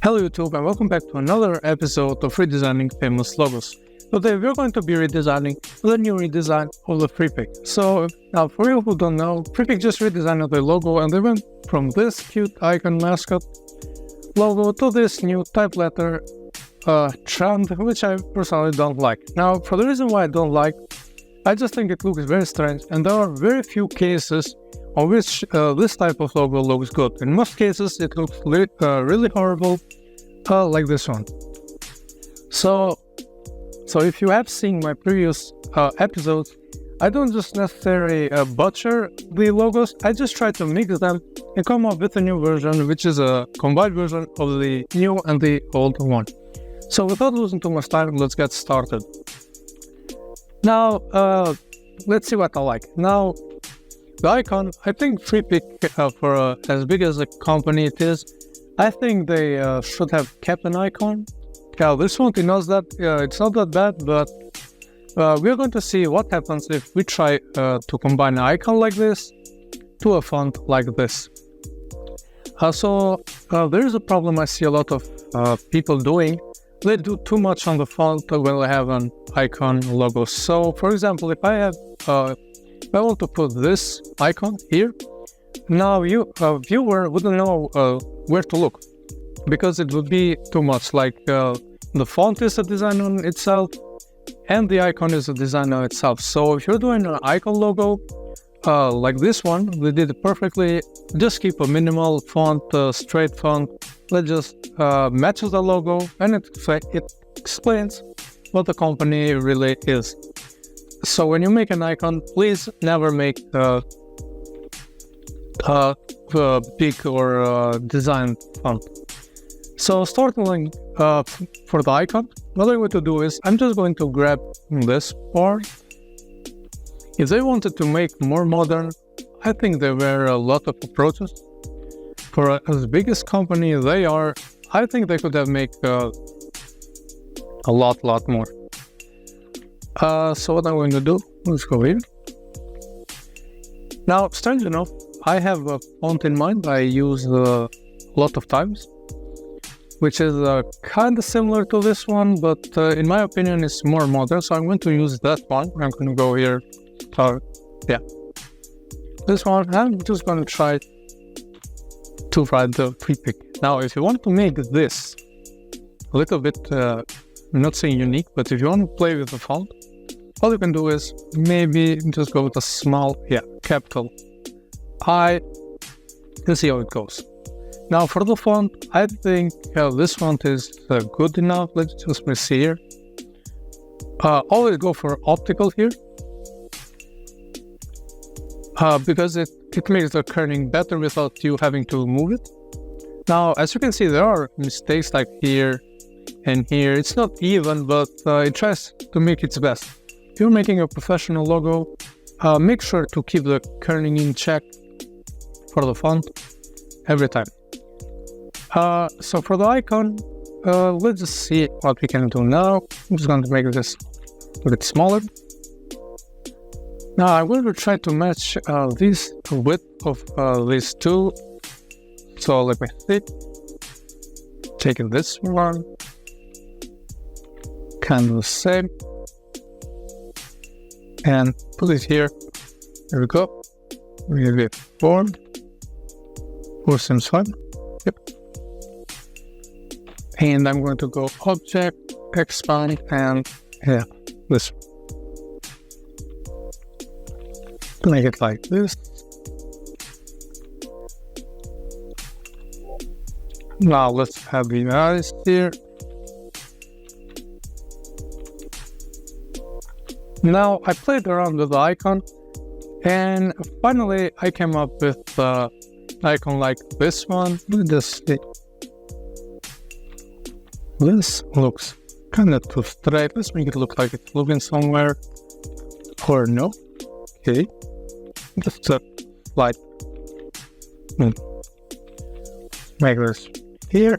Hello YouTube and welcome back to another episode of Redesigning Famous Logos. Today we're going to be redesigning the new redesign of the FreePik. So now for you who don't know, FreePik just redesigned the logo and they went from this cute icon mascot logo to this new type letter trend, which I personally don't like. Now for the reason why I don't like, I just think it looks very strange and there are very few cases on which this type of logo looks good. In most cases it looks really horrible, like this one. So if you have seen my previous episodes, I don't just necessarily butcher the logos, I just try to mix them and come up with a new version, which is a combined version of the new and the old one. So without losing too much time, let's get started. Now, let's see what I like. Now, the icon, I think FreePik, for as big as a company it is, I think they should have kept an icon. Yeah, this font knows that it's not that bad, but we're going to see what happens if we try to combine an icon like this to a font like this. So there is a problem I see a lot of people doing. They do too much on the font when they have an icon logo. So, for example, if I want to put this icon here, now a viewer wouldn't know where to look because it would be too much. Like the font is a design on itself and the icon is a design on itself. So if you're doing an icon logo like this one, we did it perfectly. Just keep a minimal font, straight font. Let's just matches the logo and it explains what the company really is. So when you make an icon, please never make big or design font. So starting for the icon, what I'm going to do is I'm just going to grab this part. If they wanted to make more modern, I think there were a lot of approaches. For as big as company they are, I think they could have made a lot more. So what I'm going to do, let's go here. Now, strange enough, I have a font in mind I use a lot of times, which is kind of similar to this one, but in my opinion, it's more modern. So I'm going to use that one. I'm going to go here. This one. I'm just going to try to write the FreePik. Now, if you want to make this a little bit, I'm not saying unique, but if you want to play with the font, all you can do is maybe just go with a small, capital I, and see how it goes. Now for the font, I think this font is good enough. Let's just see here. Always go for optical here, because it makes the kerning better without you having to move it. Now, as you can see, there are mistakes like here and here. It's not even, but it tries to make its best. If you're making a professional logo, make sure to keep the kerning in check for the font every time. So for the icon, let's just see what we can do now. I'm just going to make this a bit smaller. Now I'm going to try to match this width of these two. So let me see. Taking this one, kind of the same, and put it here. There we go. Maybe form. Or seems fine. Yep. And I'm going to go object, expand, and this. Make it like this. Now let's have the eyes here. Now I played around with the icon and finally I came up with an icon like this one. Let us see. This looks kind of too straight. Let's make it look like it's looking somewhere. Or no. Okay. Just a slight. Make this here.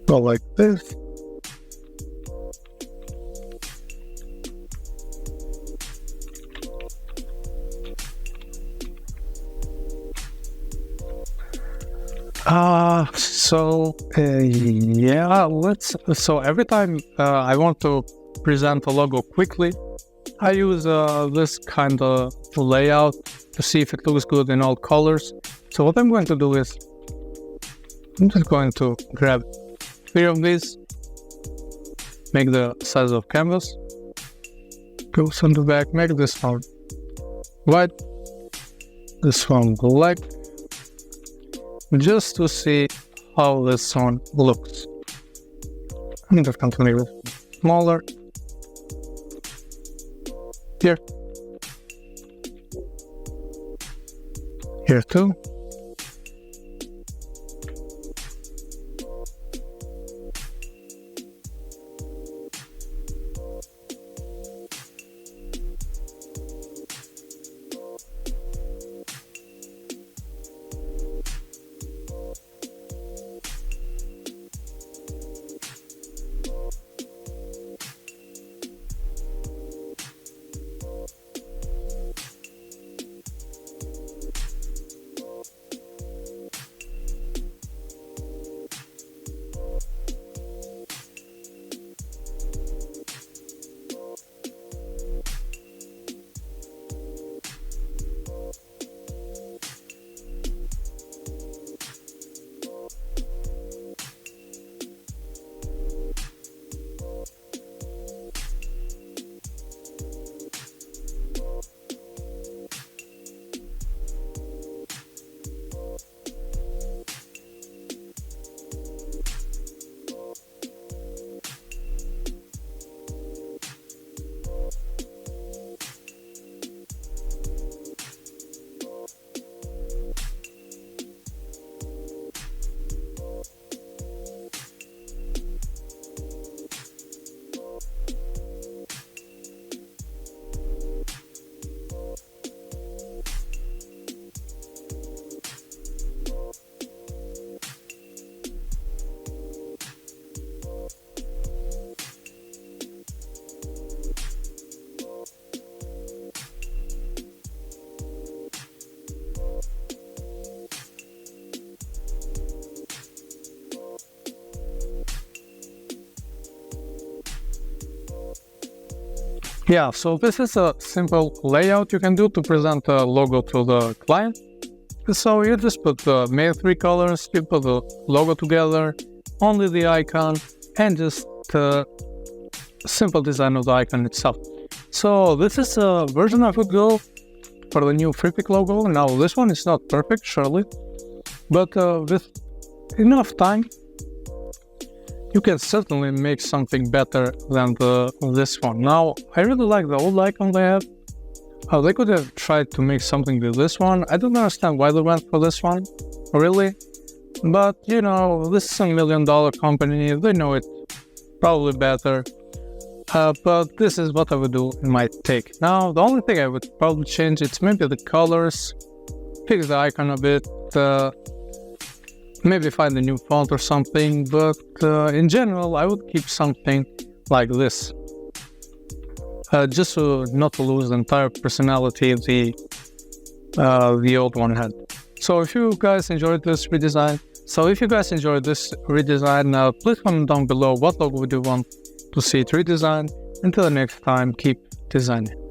Go like this. So every time I want to present a logo quickly, I use this kind of layout to see if it looks good in all colors. So what I'm going to do is I'm just going to grab 3 of these, make the size of canvas, goes on the back, make this one white, this one black, just to see how this one looks. I'm just going to make it smaller. Here too. Yeah, so this is a simple layout you can do to present a logo to the client. So you just put the main 3 colors, you put the logo together, only the icon, and just simple design of the icon itself. So this is a version I would go for the new FreePik logo. Now this one is not perfect, surely, but with enough time, you can certainly make something better than this one. Now, I really like the old icon they have. They could have tried to make something with this one. I don't understand why they went for this one, really. But, you know, this is a $1 million company. They know it probably better. But this is what I would do in my take. Now, the only thing I would probably change is maybe the colors, fix the icon a bit, maybe find a new font or something, but in general, I would keep something like this, just so not to lose the entire personality the old one had. So if you guys enjoyed this redesign, please comment down below what logo would you want to see it redesigned. Until the next time, keep designing.